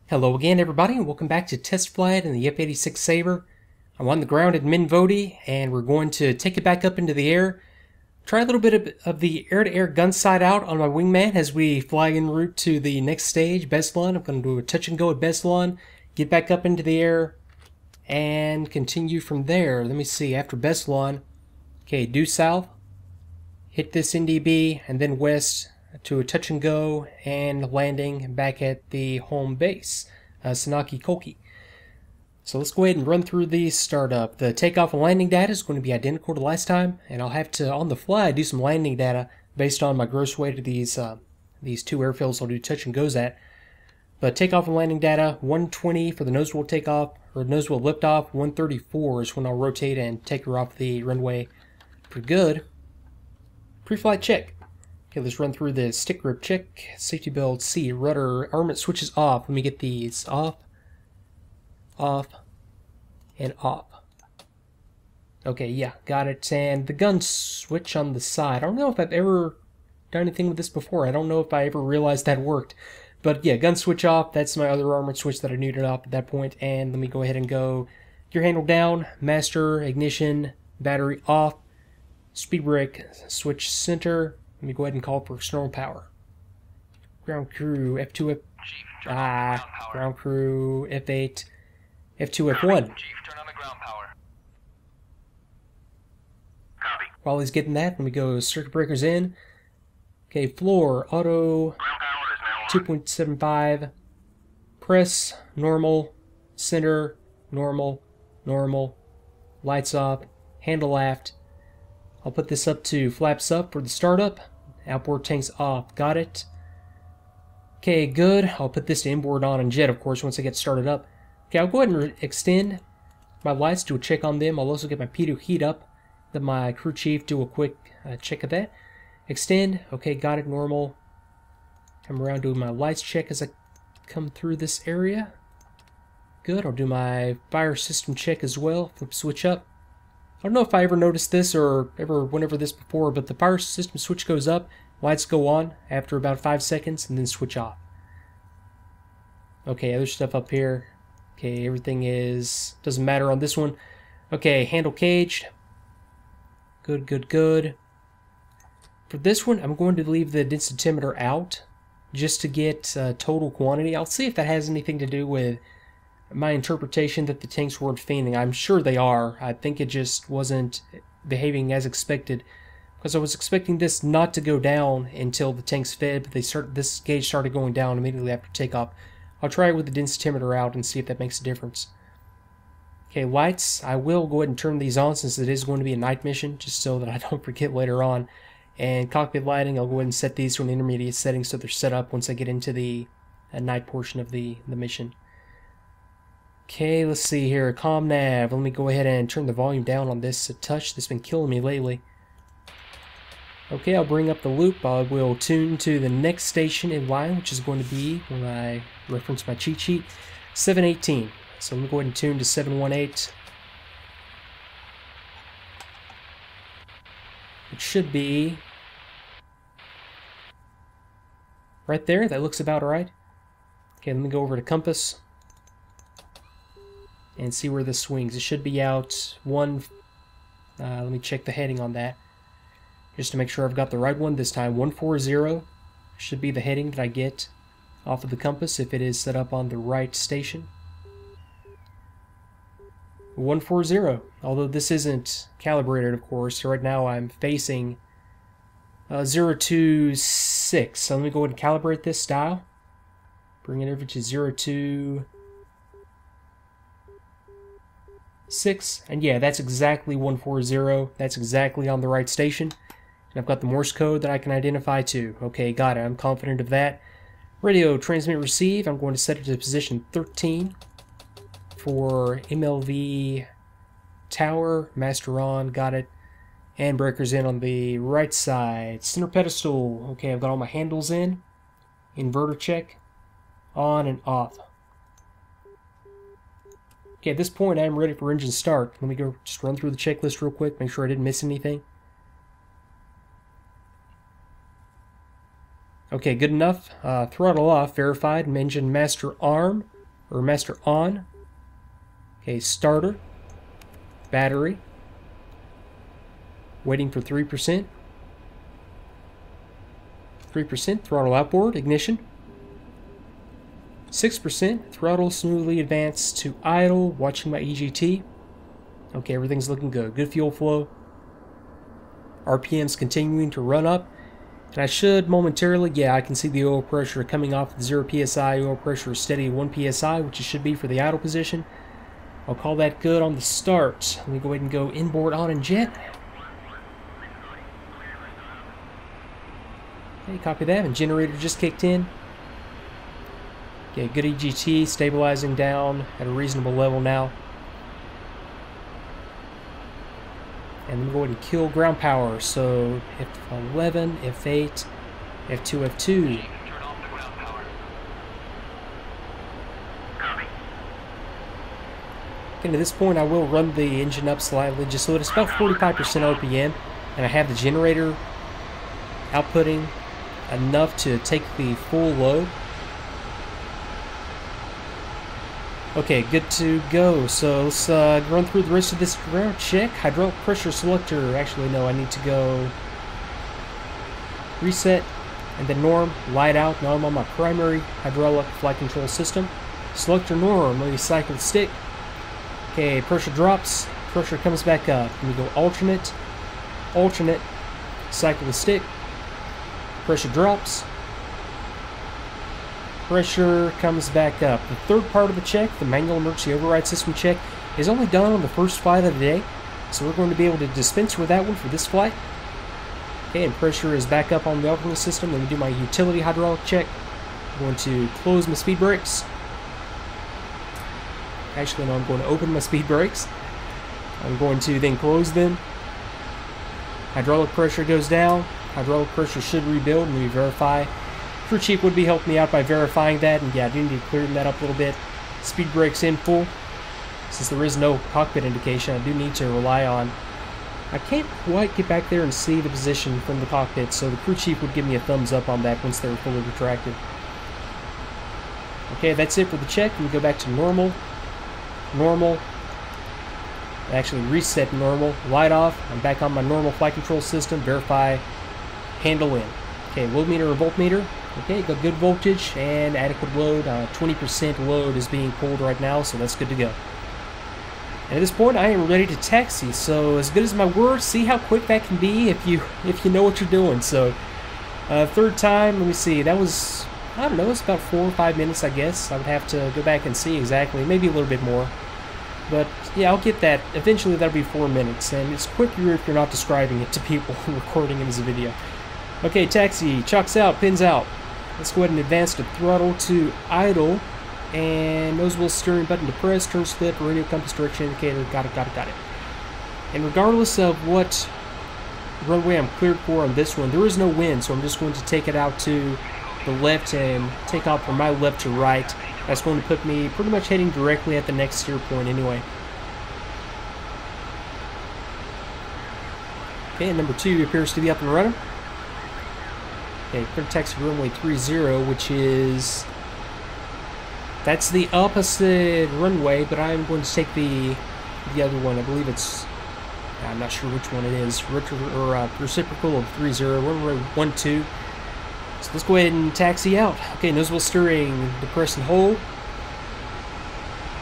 Hello again, everybody, and welcome back to Test Flight in the F-86 Sabre. I'm on the ground at Minvoti, and we're going to take it back up into the air. Try a little bit of the air-to-air gun sight out on my wingman as we fly en route to the next stage, Beslan. I'm going to do a touch and go at Beslan, get back up into the air, and continue from there. Let me see, after Beslan, okay, due south, hit this NDB, and then west to a touch and go and landing back at the home base, Sanaki Koki. So let's go ahead and run through the startup. The takeoff and landing data is going to be identical to last time, and I'll have to, on the fly, do some landing data based on my gross weight of these two airfields I'll do touch and goes at. But takeoff and landing data, 120 for the nose wheel takeoff, or nose wheel liftoff, 134 is when I'll rotate and take her off the runway for good. Pre-flight check. Okay, let's run through the stick grip check. Safety belt C, rudder, armament switches off. Let me get these off, off, and off. Okay, yeah, got it. And the gun switch on the side. I don't know if I've ever done anything with this before. I don't know if I ever realized that worked. But yeah, gun switch off. That's my other armament switch that I knew off at that point. And let me go ahead and go gear handle down, master, ignition, battery off, speed brake, switch center. Let me go ahead and call for external power. Ground crew, F2, ground crew, F8, F2, F1. Chief, turn on the ground power. Copy. While he's getting that, let me go circuit breakers in. Okay, floor, auto, Ground power is now on. 2.75, press, normal, center, normal, normal, lights off, handle aft. I'll put this up to flaps up for the startup. Outboard tanks off. Got it. Okay, good. I'll put this to inboard on and jet, of course, once I get started up. Okay, I'll go ahead and extend my lights, do a check on them. I'll also get my P2 heat up. Let my crew chief do a quick check of that. Extend. Okay, got it. Normal. Come around doing my lights check as I come through this area. Good. I'll do my fire system check as well. Flip switch up. I don't know if I ever noticed this or ever went over this before, but the fire system switch goes up, lights go on after about 5 seconds, and then switch off. Okay, other stuff up here. Okay, everything doesn't matter on this one. Okay, handle caged. Good, good, good. For this one, I'm going to leave the densitometer out just to get total quantity. I'll see if that has anything to do with my interpretation that the tanks weren't fanning. I'm sure they are. I think it just wasn't behaving as expected, because I was expecting this not to go down until the tanks fed, but this gauge started going down immediately after takeoff. I'll try it with the densitometer out and see if that makes a difference. Okay, lights. I will go ahead and turn these on since it is going to be a night mission, just so that I don't forget later on. And cockpit lighting, I'll go ahead and set these to an intermediate setting so they're set up once I get into the night portion of the mission. Okay, let's see here. Comm nav. Let me go ahead and turn the volume down on this a touch. This has been killing me lately. Okay, I'll bring up the loop. I will tune to the next station in line, which is going to be, when I reference my cheat sheet, 718. So let me go ahead and tune to 718. It should be right there. That looks about right. Okay, let me go over to compass and see where this swings. It should be out one. Let me check the heading on that just to make sure I've got the right one this time. 140 should be the heading that I get off of the compass if it is set up on the right station. 140, although this isn't calibrated, of course. So right now I'm facing 026. So let me go ahead and calibrate this dial. Bring it over to 026, and yeah, that's exactly 140. That's exactly on the right station. And I've got the Morse code that I can identify too. Okay, got it. I'm confident of that. Radio transmit receive. I'm going to set it to position 13 for MLV tower. Master on. Got it. And breakers in on the right side. Center pedestal. Okay, I've got all my handles in. Inverter check. On and off. Okay, at this point, I'm ready for engine start. Let me go just run through the checklist real quick, make sure I didn't miss anything. Okay, good enough. Throttle off, verified. Engine master arm. or master on. Okay, starter, battery, waiting for 3%. 3% throttle outboard, ignition. 6% throttle smoothly advance to idle, watching my EGT. Okay, everything's looking good. Good fuel flow. RPM's continuing to run up. And I should momentarily, yeah, I can see the oil pressure coming off at 0 psi. Oil pressure is steady at 1 psi, which it should be for the idle position. I'll call that good on the start. Let me go ahead and go inboard on and jet. Okay, copy that. And generator just kicked in. Okay, good EGT, stabilizing down at a reasonable level now. And then go ahead and kill ground power. So F11, F8, F2, F2. Turn off the ground power. Copy. Okay, to this point I will run the engine up slightly just so that it's about 45% RPM. And I have the generator outputting enough to take the full load. Okay, good to go. So let's run through the rest of this ground check. Hydraulic pressure selector. Actually, no, I need to go reset and then norm, light out. Now I'm on my primary hydraulic flight control system. Selector norm. Let me cycle the stick. Okay, pressure drops. Pressure comes back up. Let me go alternate, alternate, cycle the stick. Pressure drops. Pressure comes back up. The third part of the check, the manual emergency override system check, is only done on the first flight of the day, so we're going to be able to dispense with that one for this flight. Okay, and pressure is back up on the alternate system. Let me do my utility hydraulic check. I'm going to close my speed brakes. Actually, no, I'm going to open my speed brakes. I'm going to then close them. Hydraulic pressure goes down. Hydraulic pressure should rebuild. Let me verify. Crew chief would be helping me out by verifying that, and yeah, I do need to clear that up a little bit. Speed brakes in full. Since there is no cockpit indication, I do need to rely on... I can't quite get back there and see the position from the cockpit, so the crew chief would give me a thumbs up on that once they're fully retracted. Okay, that's it for the check. We go back to normal. Normal. Actually reset normal. Light off. I'm back on my normal flight control system. Verify. Handle in. Okay, load meter or voltmeter. Okay, got good voltage and adequate load. 20% load is being pulled right now, so that's good to go. And at this point, I am ready to taxi. So as good as my word, see how quick that can be if you know what you're doing. So third time, let me see. That was, I don't know, it's about 4 or 5 minutes, I guess. I would have to go back and see exactly, maybe a little bit more. But yeah, I'll get that. Eventually, that'll be 4 minutes, and it's quicker if you're not describing it to people recording it as a video. Okay, taxi, chocks out, pins out. Let's go ahead and advance the throttle to idle, and nose wheel steering button to press, turn slip, radio compass direction indicator, got it. And regardless of what runway I'm cleared for on this one, there is no wind, so I'm just going to take it out to the left and take off from my left to right. That's going to put me pretty much heading directly at the next steer point anyway. Okay, and number 2 appears to be up and running. Okay, clear taxi runway 30, which is... that's the opposite runway, but I'm going to take the other one. I believe it's... I'm not sure which one it is. Reciprocal of 30, runway 12. So let's go ahead and taxi out. Okay, nose wheel steering, depress and hold.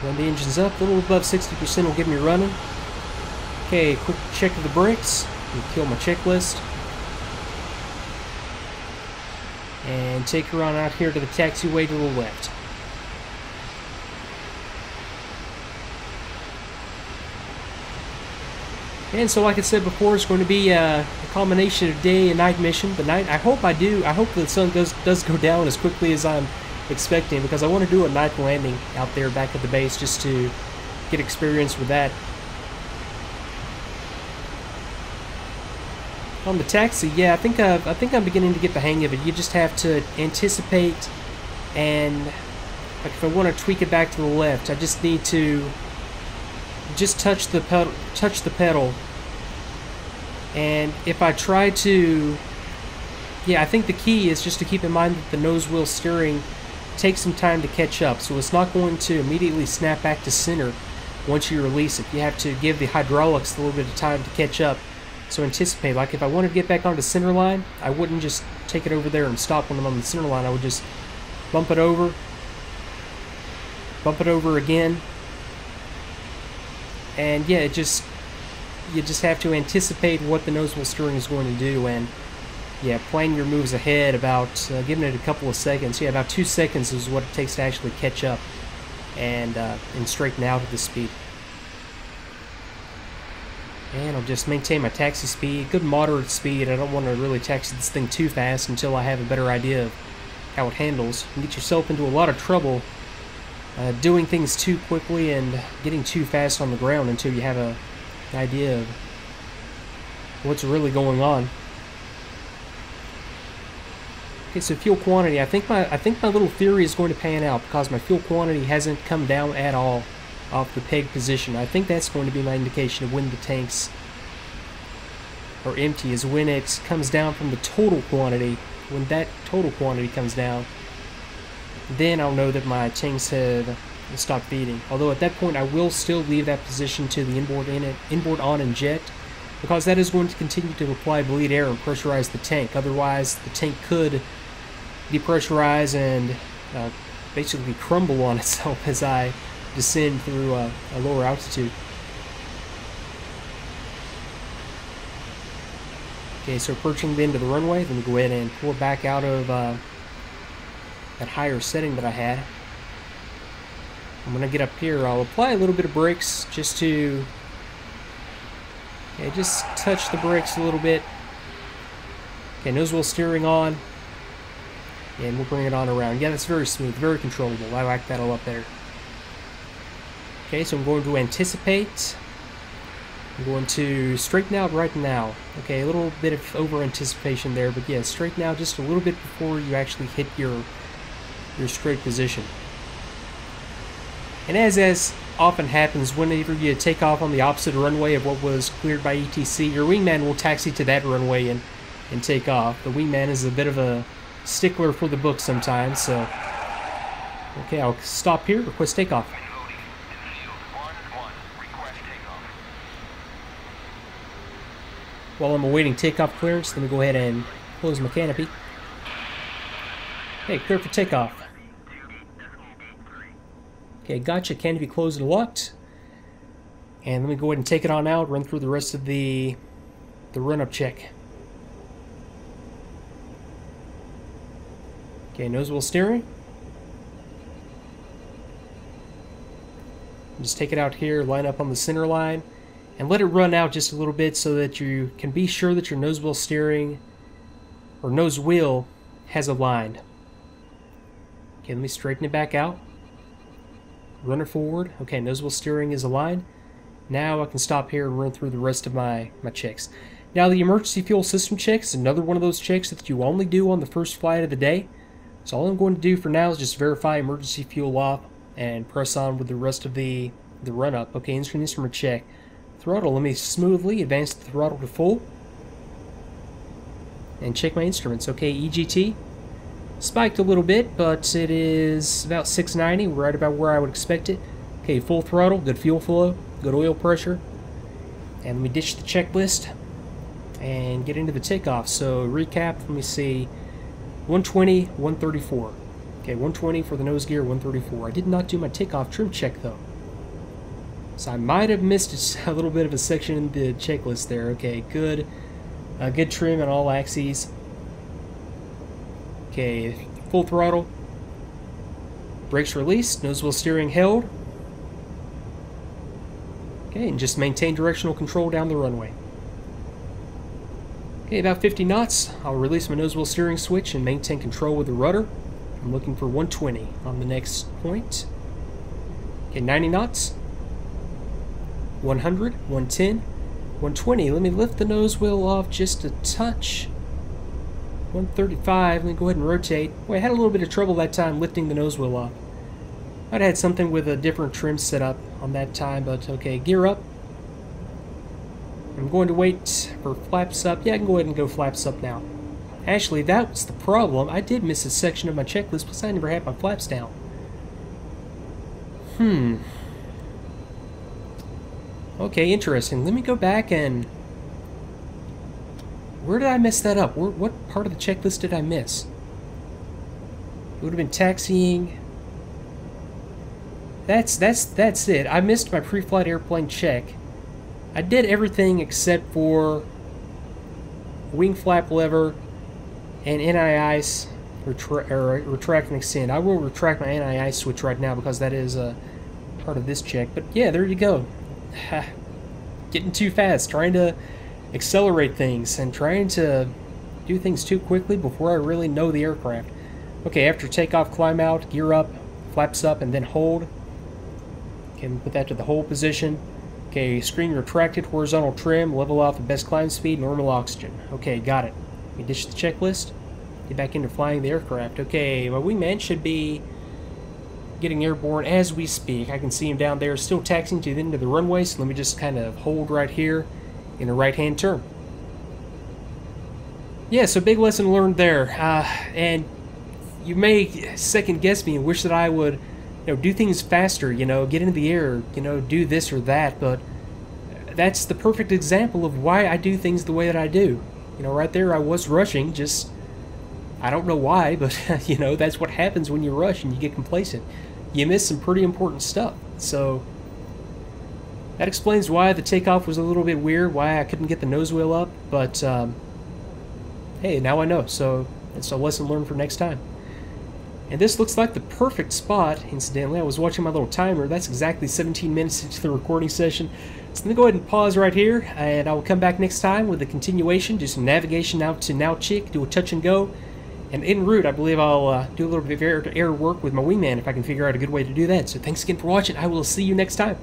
Run the engines up, a little above 60% will get me running. Okay, quick check of the brakes. Kill my checklist. And take her on out here to the taxiway to the left. And so, like I said before, it's going to be a combination of day and night mission. The night, I hope the sun does go down as quickly as I'm expecting, because I want to do a night landing out there back at the base just to get experience with that. On the taxi, yeah, I think I'm beginning to get the hang of it. You just have to anticipate, and like if I want to tweak it back to the left, I just need to just touch the pedal. And if I try to, yeah, I think the key is just to keep in mind that the nose wheel steering take some time to catch up, so it's not going to immediately snap back to center once you release it. You have to give the hydraulics a little bit of time to catch up. So anticipate, like if I wanted to get back onto center line, I wouldn't just take it over there and stop when I'm on the center line. I would just bump it over again, and yeah, you just have to anticipate what the nose wheel steering is going to do, and yeah, plan your moves ahead about giving it a couple of seconds. Yeah, about 2 seconds is what it takes to actually catch up and straighten out at the speed. And I'll just maintain my taxi speed, good moderate speed. I don't want to really taxi this thing too fast until I have a better idea of how it handles. You get yourself into a lot of trouble doing things too quickly and getting too fast on the ground until you have an idea of what's really going on. Okay, so fuel quantity. I think my little theory is going to pan out because my fuel quantity hasn't come down at all off the peg position. I think that's going to be my indication of when the tanks are empty, is when it comes down from the total quantity. When that total quantity comes down, then I'll know that my tanks have stopped feeding. Although at that point I will still leave that position to the inboard on inject, because that is going to continue to apply bleed air and pressurize the tank. Otherwise the tank could depressurize and basically crumble on itself as I descend through a lower altitude. Okay, so approaching the end of the runway, then we go ahead and pull it back out of that higher setting that I had. I'm going to get up here. I'll apply a little bit of brakes just to just touch the brakes a little bit. Okay, nose wheel steering on. And we'll bring it on around. Yeah, that's very smooth, very controllable. I like that a lot better. Okay, so I'm going to anticipate. I'm going to straighten out right now. Okay, a little bit of over-anticipation there, but yeah, straighten out just a little bit before you actually hit your straight position. And as often happens, whenever you take off on the opposite runway of what was cleared by ETC, your wingman will taxi to that runway and take off. The wingman is a bit of a stickler for the book sometimes, so... Okay, I'll stop here, request takeoff. While I'm awaiting takeoff clearance, let me go ahead and close my canopy. Okay, clear for takeoff. Okay, gotcha, canopy closed and locked. And let me go ahead and take it on out, run through the rest of the run-up check. Okay, nose wheel steering. Just take it out here, line up on the center line, and let it run out just a little bit so that you can be sure that your nose wheel steering, or nose wheel, has aligned. Okay, let me straighten it back out. Run it forward. Okay, nose wheel steering is aligned. Now I can stop here and run through the rest of my checks. Now the emergency fuel system check is another one of those checks that you only do on the first flight of the day. So all I'm going to do for now is just verify emergency fuel off and press on with the rest of the run-up. Okay, instrument check. Throttle, let me smoothly advance the throttle to full. And check my instruments. Okay, EGT. Spiked a little bit, but it is about 690, right about where I would expect it. Okay, full throttle, good fuel flow, good oil pressure. And let me ditch the checklist and get into the takeoff. So recap, let me see, 120, 134. Okay, 120 for the nose gear, 134. I did not do my takeoff trim check though. So I might have missed a little bit of a section in the checklist there. Okay, good. Good trim on all axes. Okay, full throttle. Brakes released, nose wheel steering held. Okay, and just maintain directional control down the runway. Okay, about 50 knots. I'll release my nose wheel steering switch and maintain control with the rudder. I'm looking for 120 on the next point. Okay, 90 knots. 100, 110, 120. Let me lift the nose wheel off just a touch. 135. Let me go ahead and rotate. Boy, I had a little bit of trouble that time lifting the nose wheel off. I'd had something with a different trim set up on that time, but okay, gear up. I'm going to wait for flaps up. Yeah, I can go ahead and go flaps up now. Actually, that was the problem. I did miss a section of my checklist because I never had my flaps down. Okay, interesting. Let me go back and... Where did I mess that up? What part of the checklist did I miss? It would have been taxiing. That's it. I missed my pre-flight airplane check. I did everything except for wing flap lever and NII retract and extend. I will retract my NII switch right now because that is part of this check. But yeah, there you go. Getting too fast, trying to accelerate things and trying to do things too quickly before I really know the aircraft. Okay, after takeoff, climb out, gear up, flaps up, and then hold. Okay, we'll put that to the hold position. Okay, screen retracted, horizontal trim, level off at best climb speed, normal oxygen. Okay, got it. We ditch the checklist. Get back into flying the aircraft. Okay, my wingman should be getting airborne as we speak. I can see him down there, still taxiing to the end of the runway, so let me just kind of hold right here in a right-hand turn. Yeah, so big lesson learned there. And you may second-guess me and wish that I would, do things faster, get into the air, do this or that, but that's the perfect example of why I do things the way that I do. Right there I was rushing, just, I don't know why, but, that's what happens when you rush and you get complacent. You miss some pretty important stuff. So that explains why the takeoff was a little bit weird, why I couldn't get the nose wheel up, but hey, now I know, so it's a lesson learned for next time. And this looks like the perfect spot, incidentally. I was watching my little timer. That's exactly 17 minutes into the recording session. So let me go ahead and pause right here, and I will come back next time with a continuation, do some navigation out to Nauchik, do a touch and go. And en route, I believe I'll do a little bit of air-to-air work with my wingman if I can figure out a good way to do that. So thanks again for watching. I will see you next time.